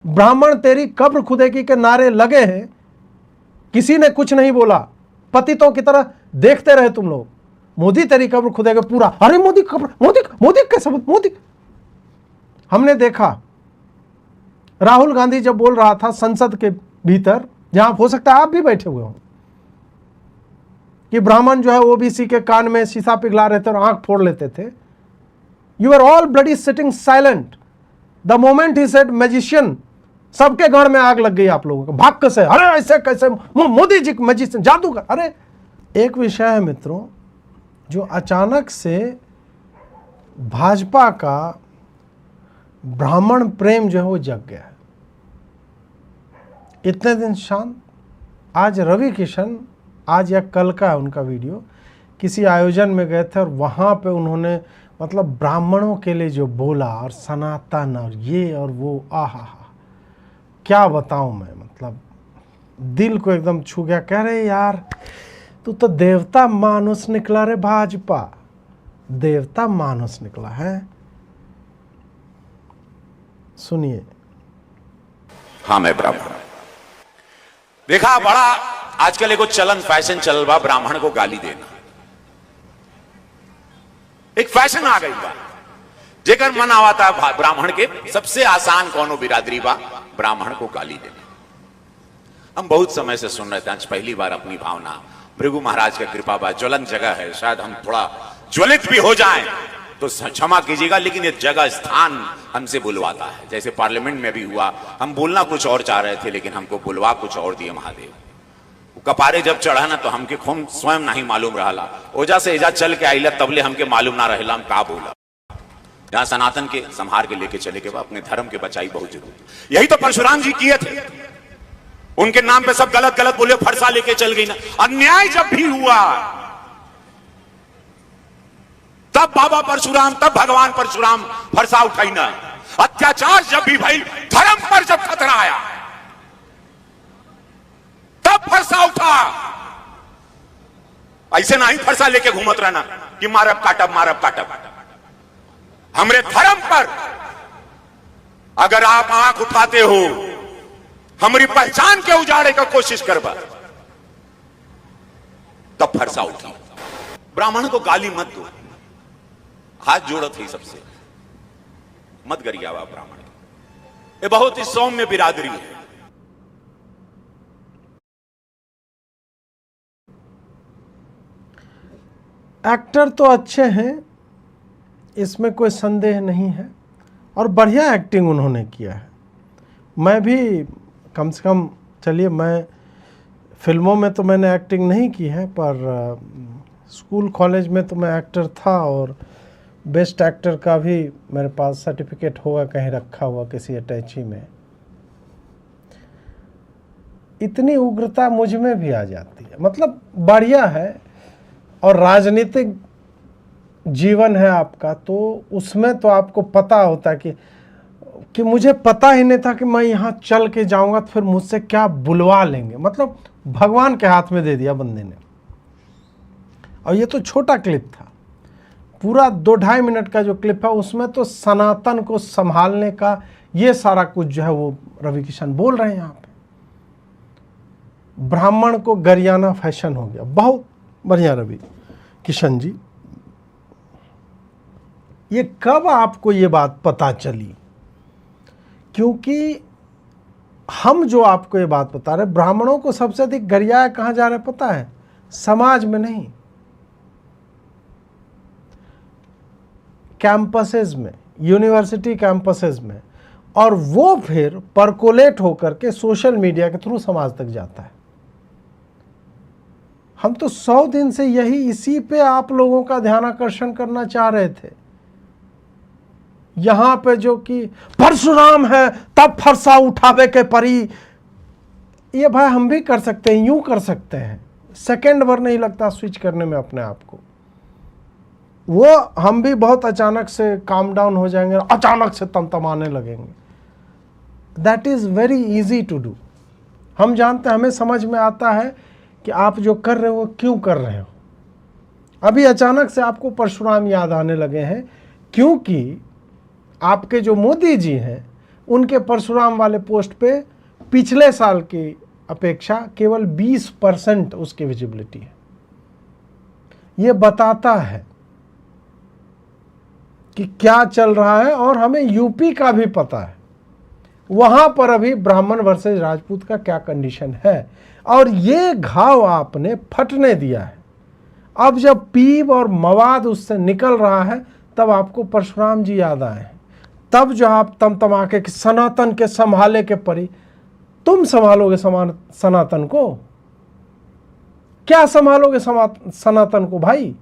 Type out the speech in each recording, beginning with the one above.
ब्राह्मण तेरी कब्र खुदेगी के नारे लगे हैं, किसी ने कुछ नहीं बोला, पतितों की तरह देखते रहे तुम लोग। मोदी तेरी कब्र खुदेगा पूरा, अरे मोदी कब्र, मोदी कैसे, मोदी। हमने देखा राहुल गांधी जब बोल रहा था संसद के भीतर, जहां हो सकता है आप भी बैठे हुए हो, कि ब्राह्मण जो है ओबीसी के कान में शीशा पिघला रहे थे और आंख फोड़ लेते थे। You are all bloody sitting silent the moment he said magician, सबके गढ़ में आग लग गई आप लोगों को, भाग कैसे, अरे ऐसे कैसे, मोदी जी मैजिशियन, जादूगर। अरे एक विषय है मित्रों, जो अचानक से भाजपा का ब्राह्मण प्रेम जो है वो जग गया है। इतने दिन शांत, आज रवि किशन, आज या कल का है उनका वीडियो, किसी आयोजन में गए थे और वहाँ पे उन्होंने मतलब ब्राह्मणों के लिए जो बोला, और सनातन और ये और वो, आहा, क्या बताऊं मैं, मतलब दिल को एकदम छू गया। कह रहे यार तू तो देवता मानुस निकला रे भाजपा, देवता मानुस निकला है। सुनिए। हाँ मैं ब्राह्मण देखा, बड़ा आजकल एगो चलन फैशन चल बा ब्राह्मण को गाली देना, एक फैशन आ गई बा, जेकर मन आवता है ब्राह्मण के सबसे आसान कौनो बिरादरी बा ब्राह्मण को गाली देना। हम बहुत समय से सुन रहे थे, आज पहली बार अपनी भावना भृगु महाराज का कृपा बा, ज्वलन जगह है, शायद हम थोड़ा ज्वलित भी हो जाएं तो क्षमा कीजिएगा, लेकिन ये जगह स्थान हमसे बुलवाता है। जैसे पार्लियामेंट में भी हुआ, हम बोलना कुछ और चाह रहे थे लेकिन हमको बुलवा कुछ और दिए महादेव। कपारे जब चढ़ा ना तो हमके खून स्वयं नहीं मालूम रहा, ओजा से एजा चल के आइला तबले हमके मालूम ना रहेला हम का बोला। जहां सनातन के संहार के लेके चले के बाद अपने धर्म के बचाई बहुत जरूरी। यही तो परशुराम जी किए थे, उनके नाम पे सब गलत गलत बोले, फरसा लेके चल गई ना। अन्याय जब भी हुआ तब बाबा परशुराम, तब भगवान परशुराम फरसा उठाई ना। अत्याचार जब भी भाई, धर्म पर जब खतरा आया तब फरसा उठा। ऐसे नहीं फरसा लेके घूमत रहना कि मारब काटब मारब काटब। हमरे धर्म पर अगर आप आंख उठाते हो, हमारी पहचान के उजाड़े का कोशिश करबा, तब फरसा उठा। ब्राह्मण को गाली मत दो, हाथ जोड़त ही सबसे मत गरियावा ब्राह्मण। ये बहुत ही सौम्य बिरादरी है। एक्टर तो अच्छे हैं, इसमें कोई संदेह नहीं है, और बढ़िया एक्टिंग उन्होंने किया है। मैं भी कम से कम, चलिए मैं फिल्मों में तो मैंने एक्टिंग नहीं की है, पर स्कूल कॉलेज में तो मैं एक्टर था, और बेस्ट एक्टर का भी मेरे पास सर्टिफिकेट होगा कहीं रखा हुआ किसी अटैची में। इतनी उग्रता मुझ में भी आ जाती है, मतलब बढ़िया है। और राजनीतिक जीवन है आपका, तो उसमें तो आपको पता होता है कि मुझे पता ही नहीं था कि मैं यहाँ चल के जाऊँगा तो फिर मुझसे क्या बुलवा लेंगे। मतलब भगवान के हाथ में दे दिया बंदे ने। और ये तो छोटा क्लिप था, पूरा 2-2.5 मिनट का जो क्लिप है उसमें तो सनातन को संभालने का ये सारा कुछ जो है वो रवि किशन बोल रहे हैं यहाँ पे। ब्राह्मण को गरियाना फैशन हो गया। बहुत बढ़िया रवि किशन जी। ये कब आपको ये बात पता चली? क्योंकि हम जो आपको ये बात बता रहे, ब्राह्मणों को सबसे अधिक गरियाया कहाँ जा रहा है पता है? समाज में नहीं, कैंपसेस में, यूनिवर्सिटी कैंपसेस में, और वो फिर परकोलेट होकर के सोशल मीडिया के थ्रू समाज तक जाता है। हम तो 100 दिन से इसी पे आप लोगों का ध्यान आकर्षण करना चाह रहे थे। यहां पे जो कि परशुराम है तब फरसा उठावे के परी, ये भाई हम भी कर सकते हैं, यूं कर सकते हैं, सेकंड भर नहीं लगता स्विच करने में अपने आप को। वो हम भी बहुत अचानक से काम डाउन हो जाएंगे, अचानक से तमतमाने लगेंगे। That is very easy to do. हम जानते हैं, हमें समझ में आता है कि आप जो कर रहे हो क्यों कर रहे हो। अभी अचानक से आपको परशुराम याद आने लगे हैं क्योंकि आपके जो मोदी जी हैं उनके परशुराम वाले पोस्ट पे पिछले साल की अपेक्षा केवल 20% उसकी विजिबिलिटी है। ये बताता है कि क्या चल रहा है, और हमें यूपी का भी पता है वहां पर अभी ब्राह्मण वर्सेस राजपूत का क्या कंडीशन है, और ये घाव आपने फटने दिया है। अब जब पीब और मवाद उससे निकल रहा है तब आपको परशुराम जी याद आए, तब जो आप तमतमा के सनातन के संभाले के परी, तुम संभालोगे सनातन को? क्या संभालोगे सनातन को भाई?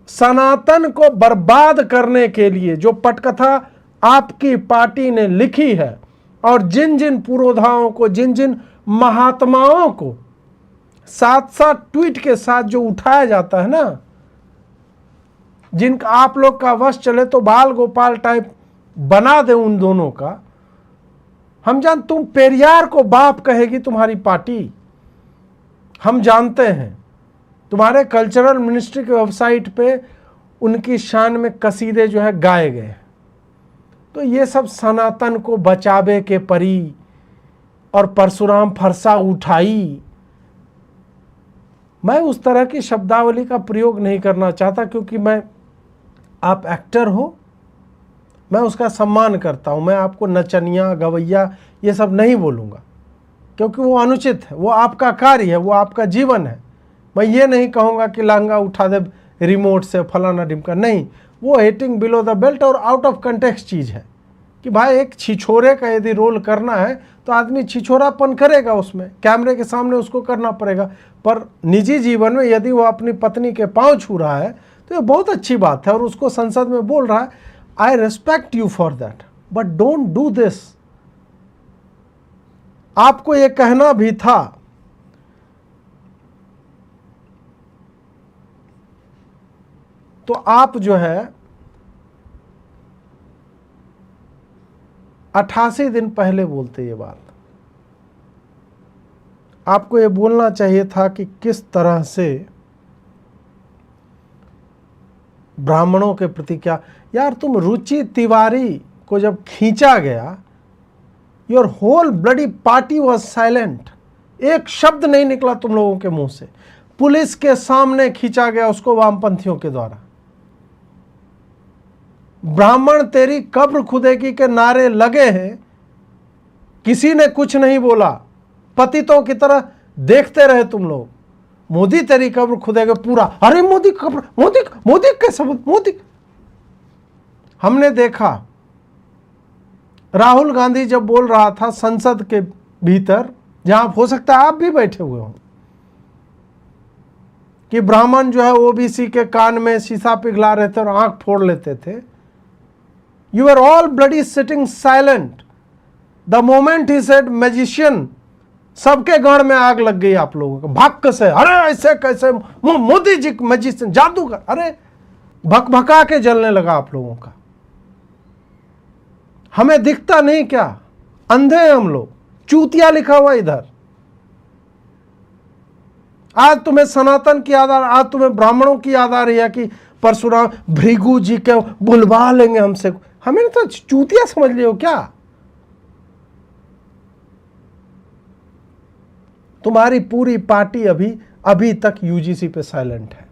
सनातन को बर्बाद करने के लिए जो पटकथा आपकी पार्टी ने लिखी है, और जिन जिन पुरोधाओं को, जिन जिन महात्माओं को साथ साथ ट्वीट के साथ जो उठाया जाता है ना, जिनका आप लोग का वश चले तो बाल गोपाल टाइप बना दे उन दोनों का। हम तुम पेरियार को बाप कहेगी तुम्हारी पार्टी, हम जानते हैं। तुम्हारे कल्चरल मिनिस्ट्री की वेबसाइट पे उनकी शान में कसीदे जो है गाए गए। तो ये सब सनातन को बचावे के परी, और परशुराम फरसा उठाई। मैं उस तरह की शब्दावली का प्रयोग नहीं करना चाहता, क्योंकि आप एक्टर हो, मैं उसका सम्मान करता हूं। मैं आपको नचनिया गवैया ये सब नहीं बोलूँगा, क्योंकि वो अनुचित है। वो आपका कार्य है, वो आपका जीवन है। मैं ये नहीं कहूँगा कि लांगा उठा दे रिमोट से फलाना ढिमका, नहीं। वो हिटिंग बिलो द बेल्ट और आउट ऑफ कंटेक्स्ट चीज़ है कि भाई एक छिछोरे का यदि रोल करना है तो आदमी छिछोरापन करेगा, उसमें कैमरे के सामने उसको करना पड़ेगा। पर निजी जीवन में यदि वो अपनी पत्नी के पांव छू रहा है तो ये बहुत अच्छी बात है, और उसको संसद में बोल रहा है, आई respect you for that, but don't do this. आपको ये कहना भी था। तो आप जो है 88 दिन पहले बोलते ये बात। आपको ये बोलना चाहिए था कि किस तरह से ब्राह्मणों के प्रति क्या। यार तुम रुचि तिवारी को जब खींचा गया, your whole bloody party was silent. एक शब्द नहीं निकला तुम लोगों के मुंह से। पुलिस के सामने खींचा गया उसको वामपंथियों के द्वारा। ब्राह्मण तेरी कब्र खुदेगी के नारे लगे हैं, किसी ने कुछ नहीं बोला। पतितों की तरह देखते रहे तुम लोग। मोदी तेरी कब्र खुदेगा पूरा, अरे मोदी कब्र, मोदी मोदी कैसे, मोदी। हमने देखा राहुल गांधी जब बोल रहा था संसद के भीतर, जहां हो सकता है आप भी बैठे हुए हो, कि ब्राह्मण जो है ओबीसी के कान में शीशा पिघला रहे थे और आंख फोड़ लेते थे। You were all bloody sitting silent. The moment he said magician, सबके गाड़ में आग लग गई आप लोगों को। भक्क से, अरे ऐसे कैसे मोदी जी मैजिशियन, जादूगर, अरे भका के जलने लगा आप लोगों का। हमें दिखता नहीं क्या? अंधे हैं हम लोग। चूतिया लिखा हुआ इधर। आज तुम्हें सनातन की याद आ, आज तुम्हें ब्राह्मणों की याद आ रही है कि परशुराम भृगु जी के बुलवा लेंगे हमसे। हमें तो चूतिया समझ लियो क्या? तुम्हारी पूरी पार्टी अभी तक यूजीसी पे साइलेंट है।